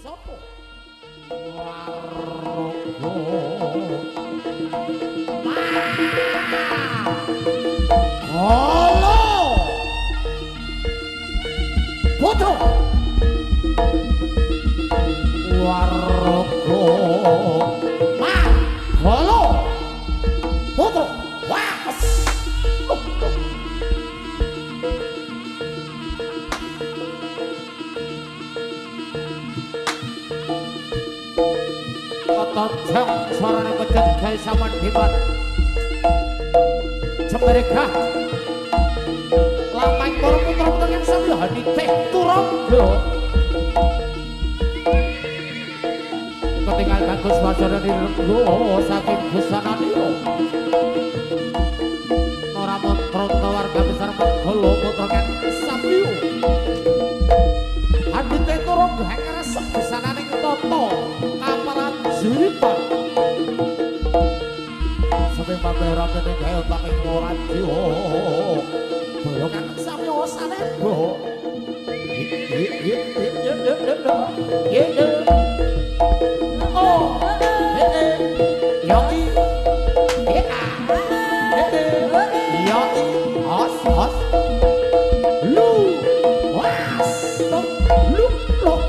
sapa? Halo. Putra. Warga. Halo. Putra. Was. Tonjang suarane kecut gawe sampean diman. Mereka lamai para putra-putra yang sambil hadi teh turangga ketinggal bagus wajana direnggo saking busananio ora mantra warga besar menggolo putra yang sambil hadi teh turangga hengere sebusananing toto kapalan juripan Pabera kene gawe paking ora jiwa. Boyo kan samyo sanembo. Oh. Yoi. Yoi. Os os. Lu. Was. Lu. Lu.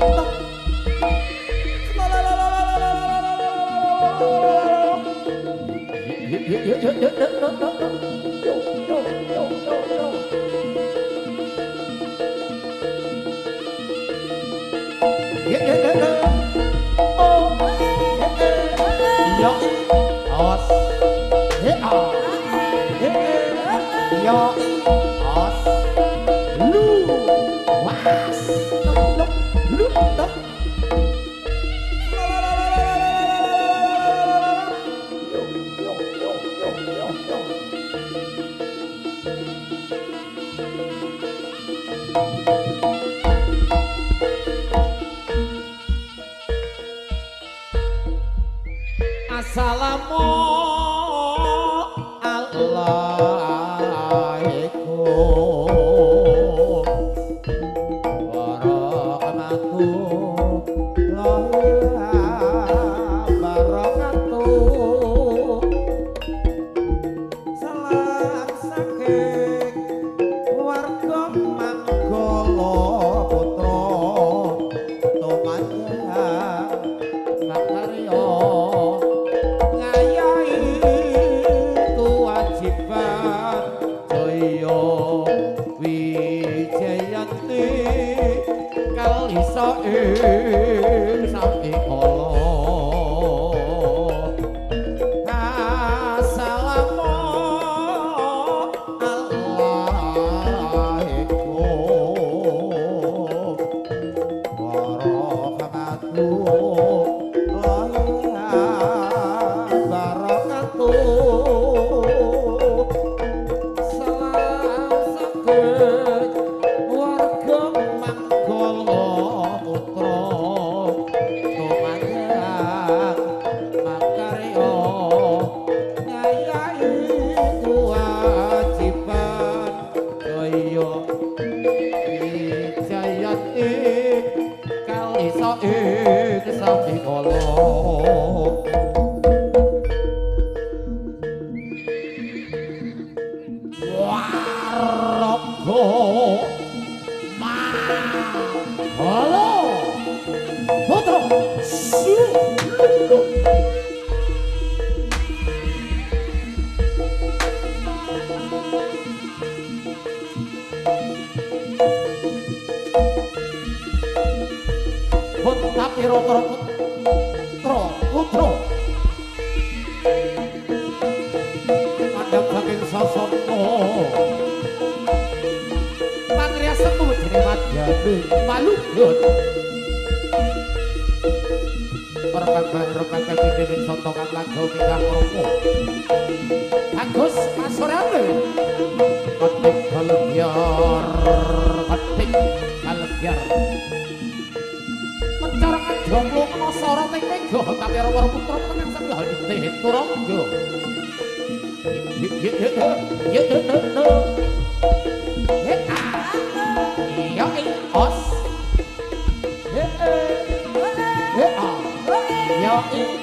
Yo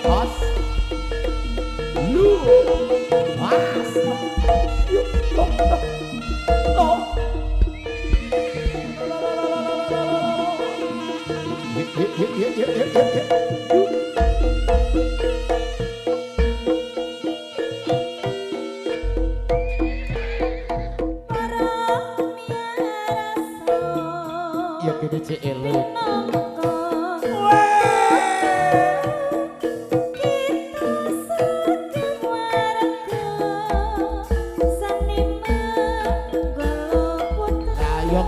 bos lu mas yuk lo ya gini cek elok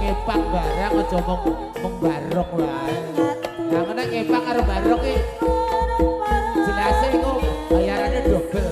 ngepang barang aja mung barok wae. Lah nek ngepang karo barok iki jelase iku bayarane dobel.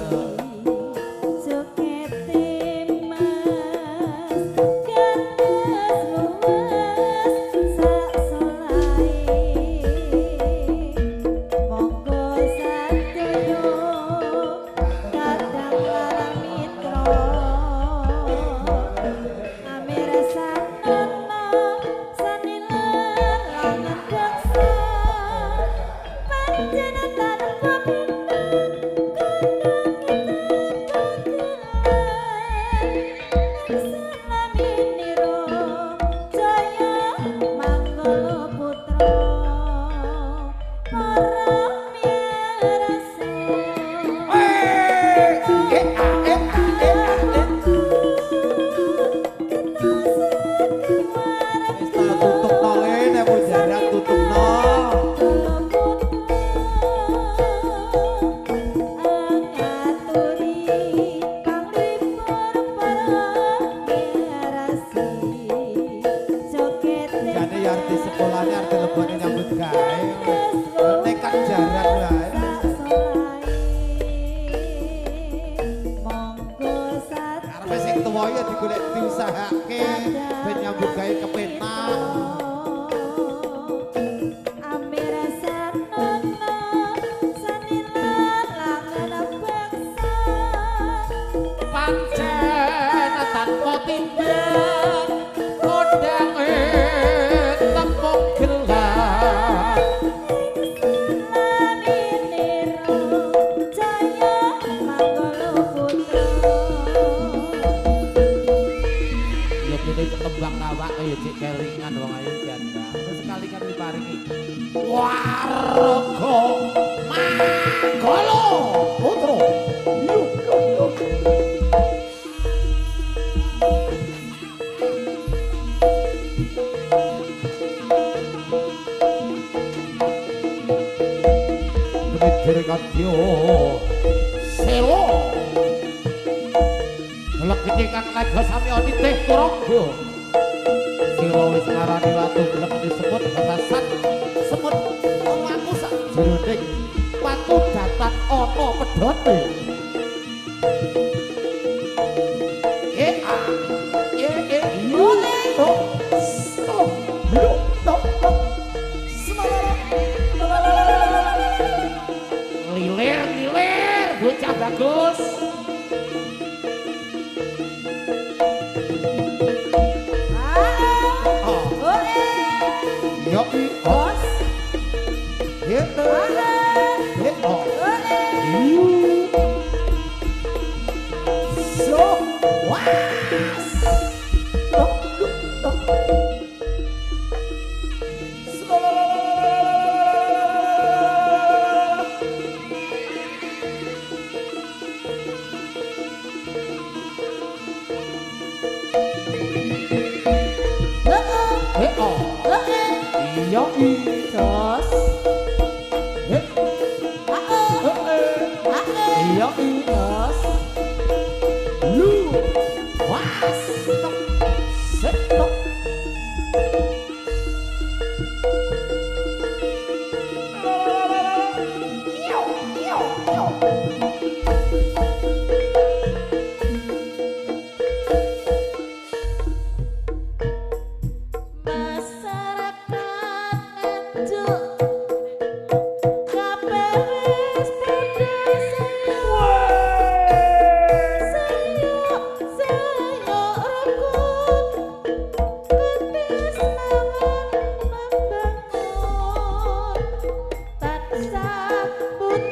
Put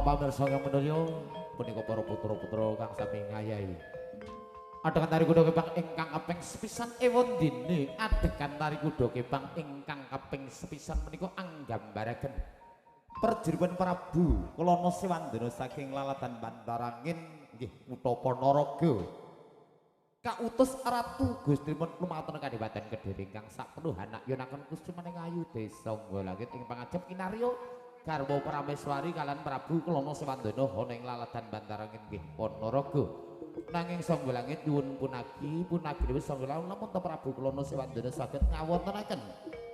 pamirsa kang menulya punika para putra-putra kang sami ngayahi. Adegan tari kuda kepang ingkang kaping sepisan ewon dene adegan tari kuda kepang ingkang kaping sepisan menika anggambaraken perjuruan Prabu Kulana Sewandana saking lalatan Bantarangin nggih kutha Ponorogo. Kautus Ratu Gusti Mun lumatur Kadipaten Kediri ingkang sapenuh anak yonaken kusumaning ayu desa Nggolangit ing pangajep kinarya garwa Prameswari kaliyan Prabu Kulana Sewandana ana ing lalatan Bantarangin nggih Ponorogo. Nanging Sangga Langit nyuwun punagi wis Sangga lamun ta Prabu Kulana Sewandana saged ngawontenaken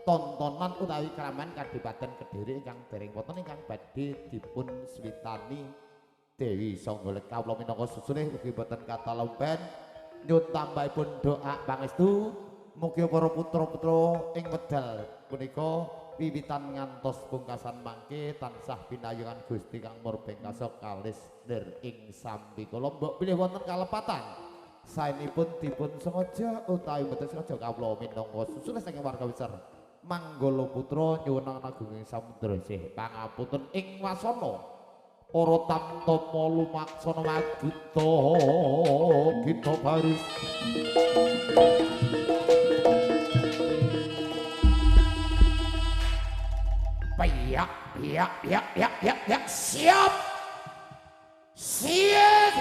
tontonan utawi kraman Kadipaten Kediri ingkang dereng wonten ingkang badhe dipun switani Dewi Sangga kawula minangka susune ugi boten katalomben nyuwun tambahipun doa pangestu mugi para putra-putra ing wedal punika wiwitan ngantos pungkasan mangke tansah pinayungan Gusti Kang Murbeng kasok kalis lir ing sambi kula mbok bilih wonten kalepatan saenipun dipun sengaja utawi mboten sengaja kawula minangka susune saking warga besar Manggala Putra nyuwun agunging samudra sih pangapunten ing wasana para tamtama lumaksana magita kita baris Piyak, siap! Siap!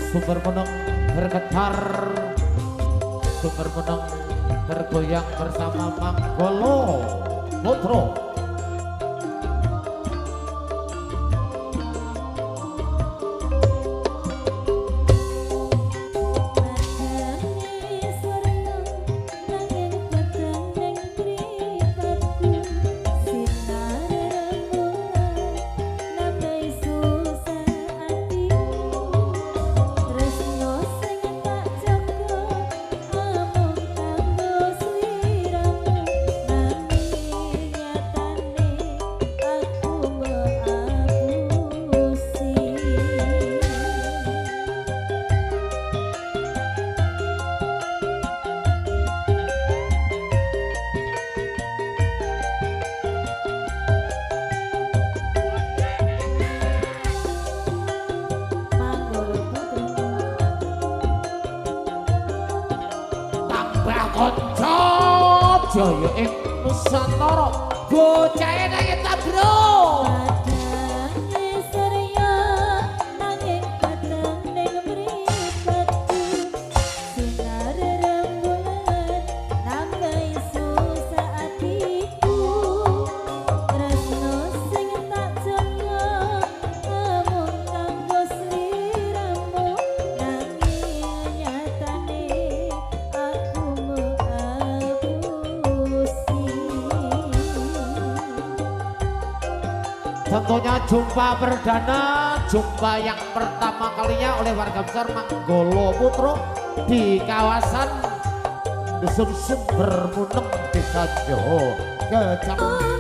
Sumber menang bergetar, sumber menang bergoyang bersama Manggala Putra. Jaya ing Nusantara bocahe nang kita bro See Tentunya jumpa perdana, jumpa yang pertama kalinya oleh warga besar Manggolo Putro di kawasan Dusun Sumber Muneng Desa Joho, Kecamatan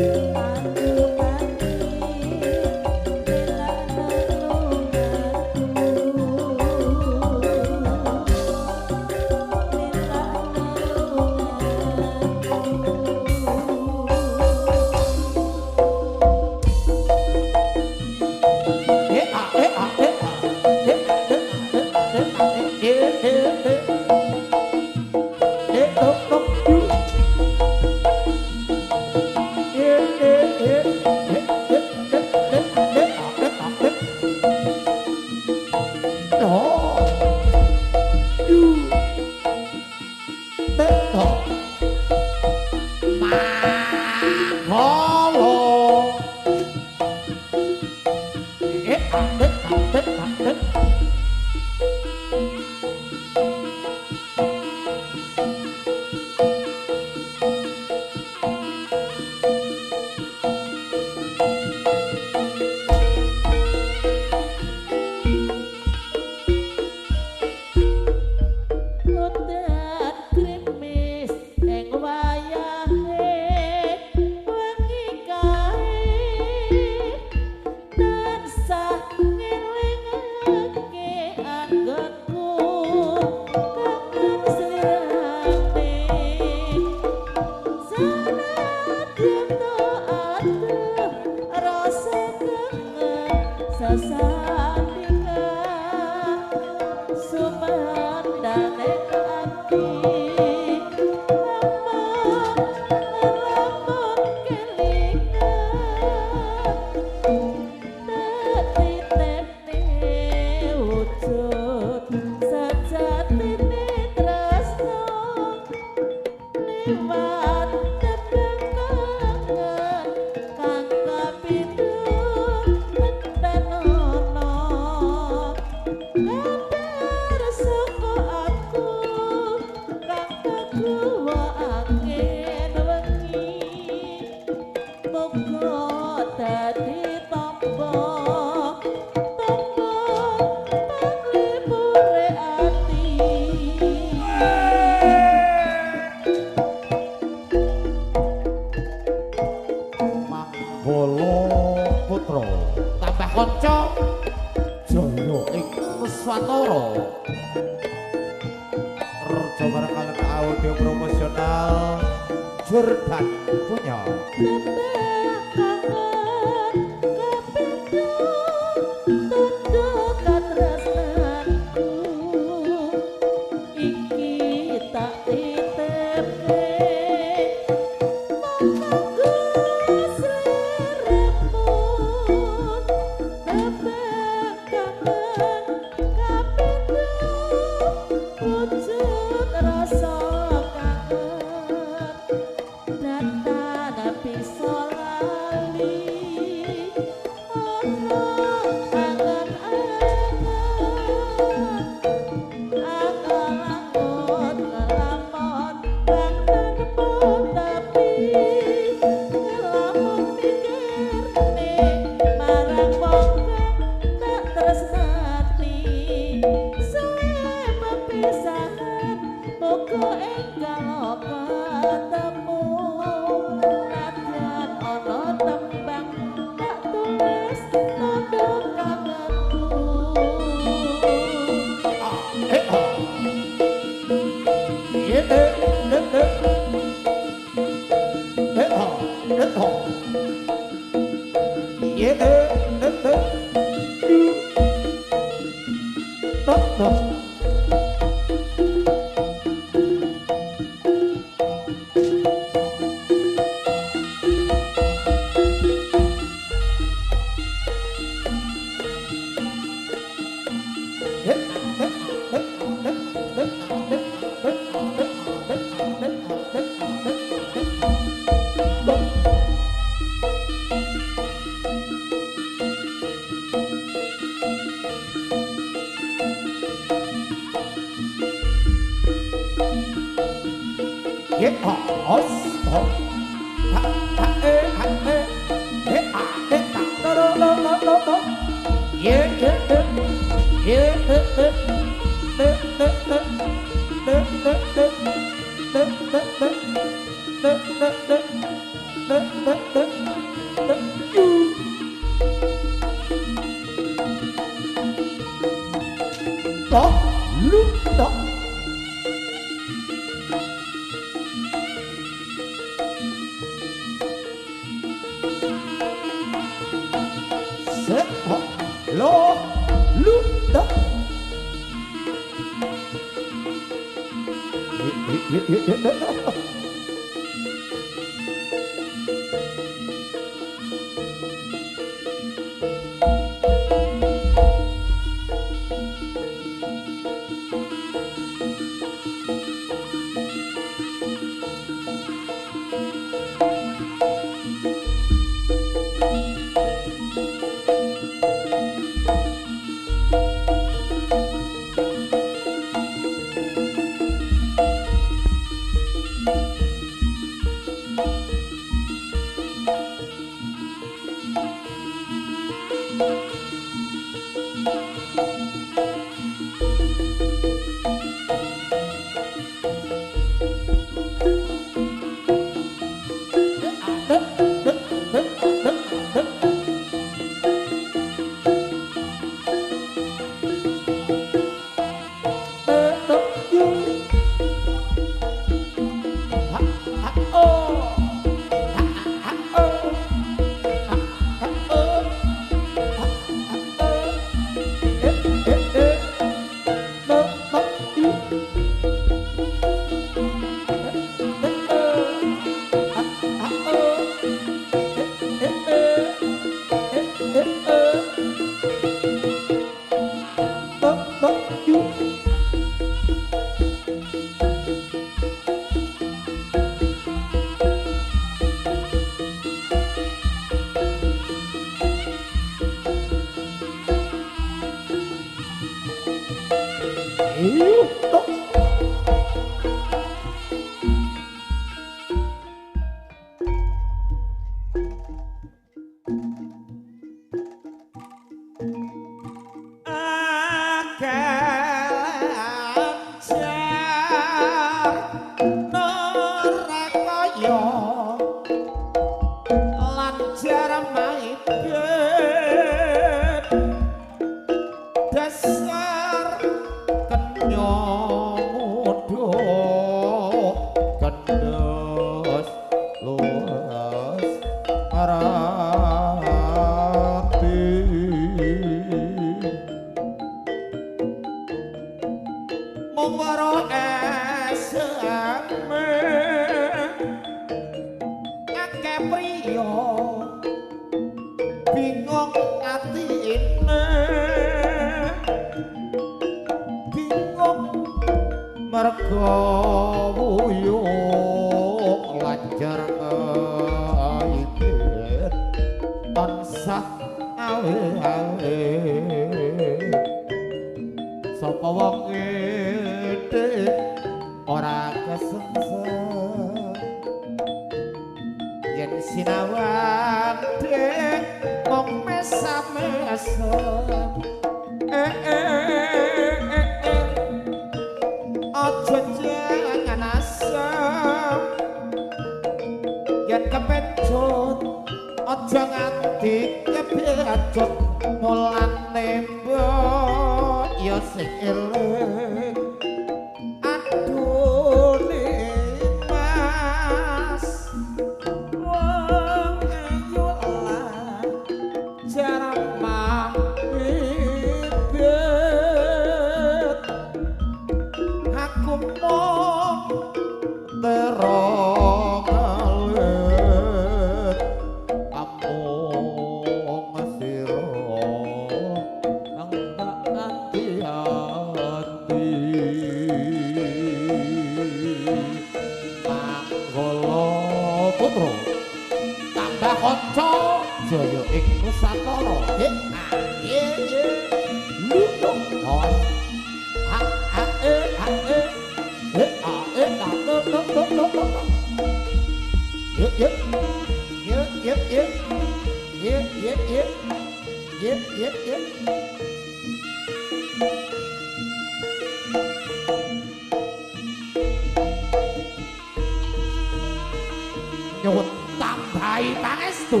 Nyuwun tambahi pangestu.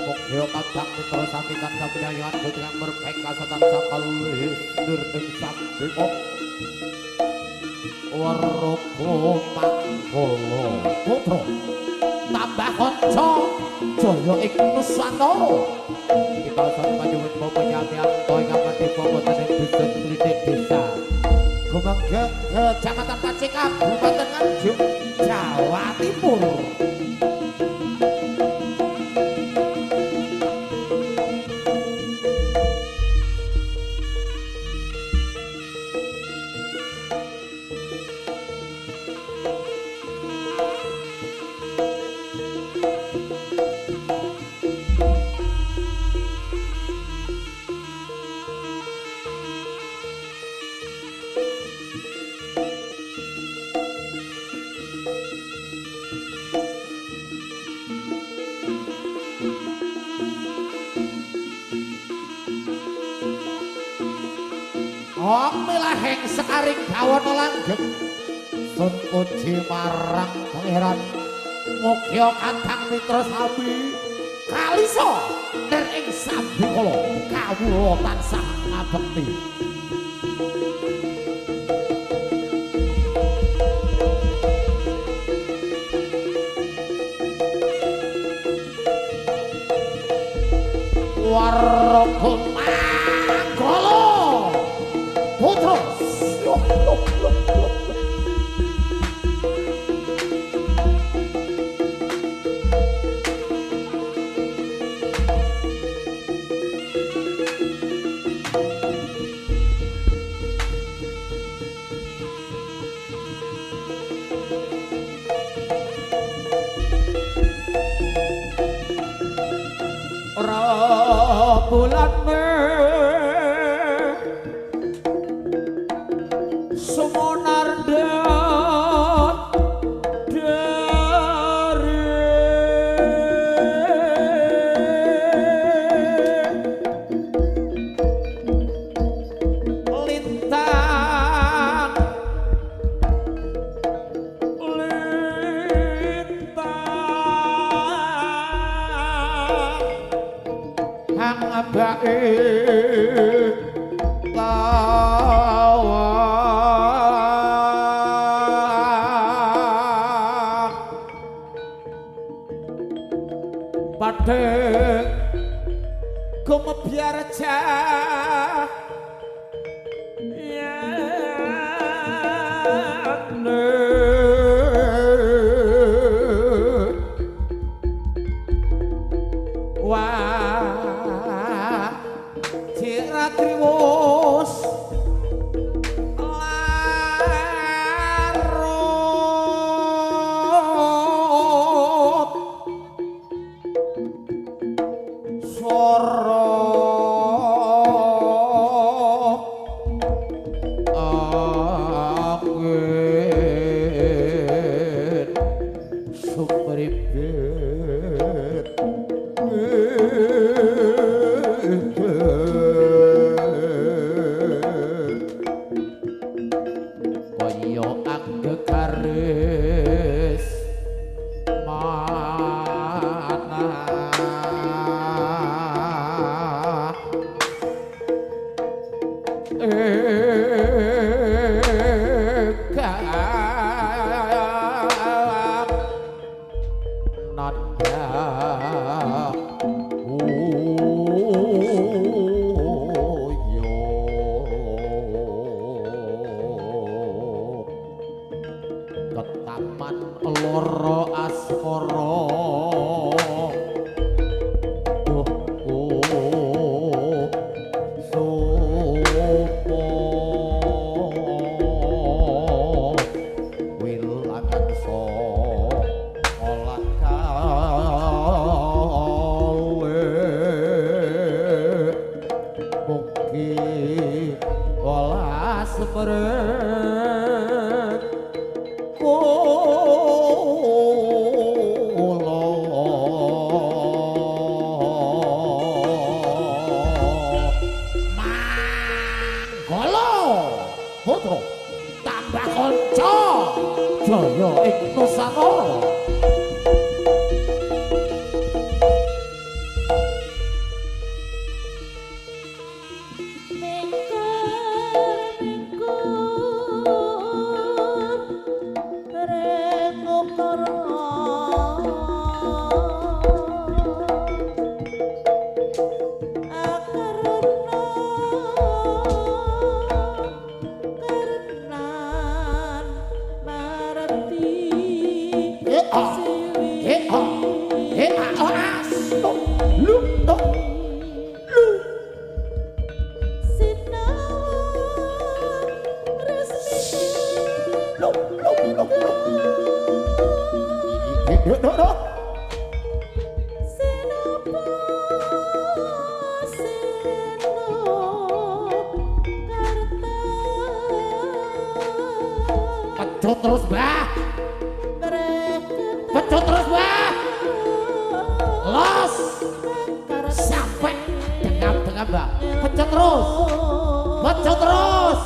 Mugia kadang mitra sami tansah pinayungan dengan merpeng kasatan sakalih dur ing sabdika. Waraga Manggala putra tambah kanca jaya ing Nusantara. Kita sami panjenengan bapa nyami anto ing amati wonten ing dusun Klitik Desa Gumageng Kecamatan Pacik Kabupaten Nganjuk Jawa Timur. Milahing sekaring gawana langgeng sun puji marang pangeran mugia kadang mitra sami kalisa ner ing sabdikala kawula tansah ngabekti. Waraga Manggala putra bulan Sumonarda dari lintang hang abake padhek gumebyar jah yane wah ciratriwus Para sedaya ing Nusantara. Pecut terus, Mbah. Pecut terus, Mbah. Los sampai tengah-tengah, Mbah. Pecut terus. Pecut terus.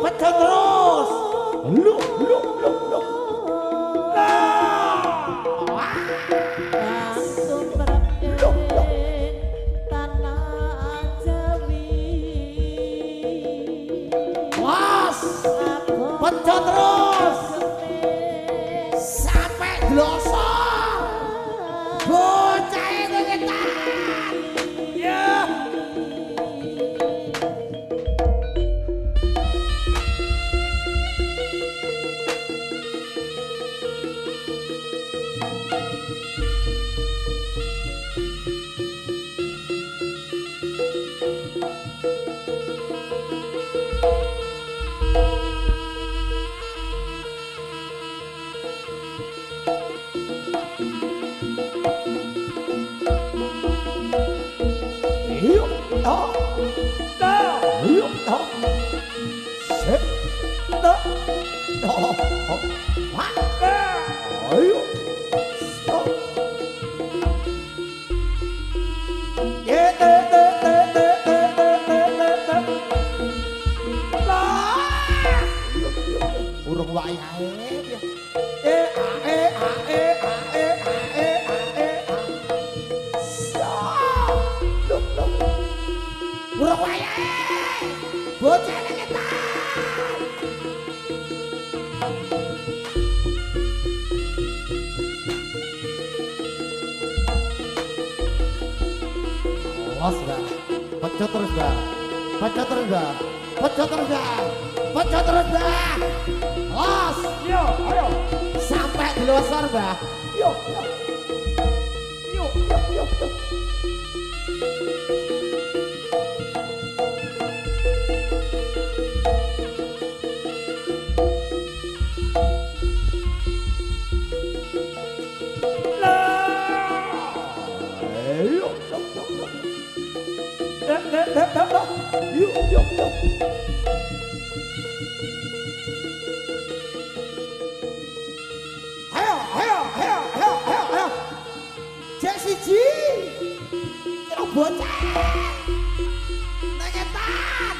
Pecut terus. Lu. Pecut terus sampai glosor bocah ngetan ya urung wayahe urung wayahe bocah ngetan los, Mbah. Pecut terus, Mbah. Pecut terus, Mbah. Pecut terus, Mbah. Pecut terus, Mbah. Los. Yo, ayo. Sampai glosor, Mbah. Yo. Ayo. Cek siji. Kira bocah. Nengetan.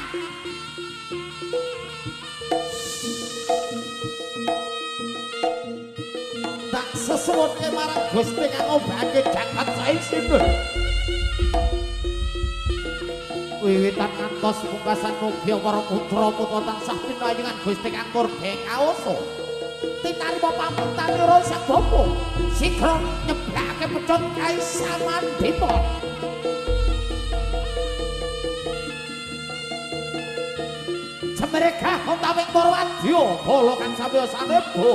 Tak sesuwun marang Gusti kang ngobake jagat saisipun. Wiwitan ngantos pungkasan mugi para putra-putra tansah pinaringan Gusti kang murbe kaoso. Titarima pamuntanira sang bapa sigra nyeblake pecut kaisaman Dewa. Semerekah kontawing para wadya kala kang samya saneba.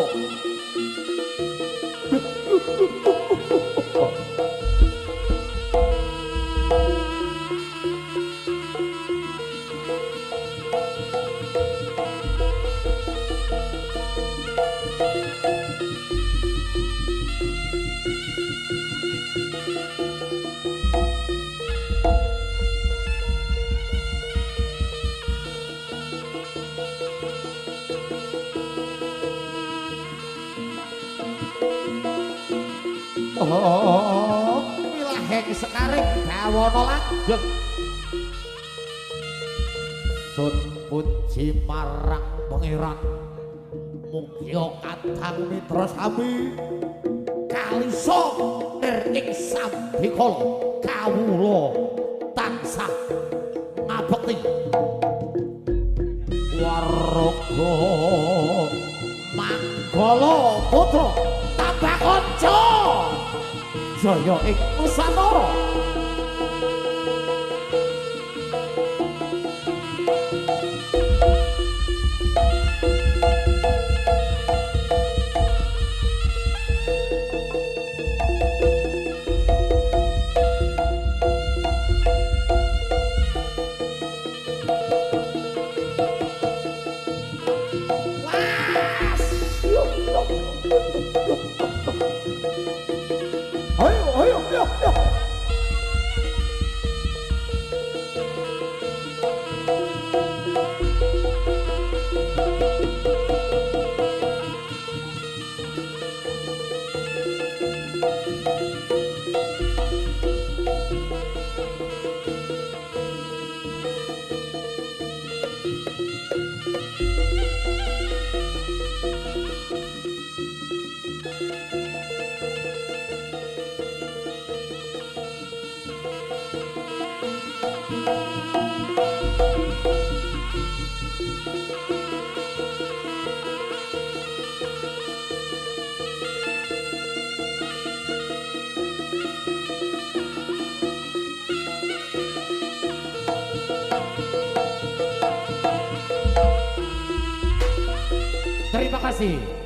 Wilahing sekaring bawana langgeng sun puji marang pangeran mung yo kadang mitra sami kalisa nir ing sambikala kawula tansah ngabekti warga Manggala putra tambah kanca jaya ing Nusantara. Terima kasih.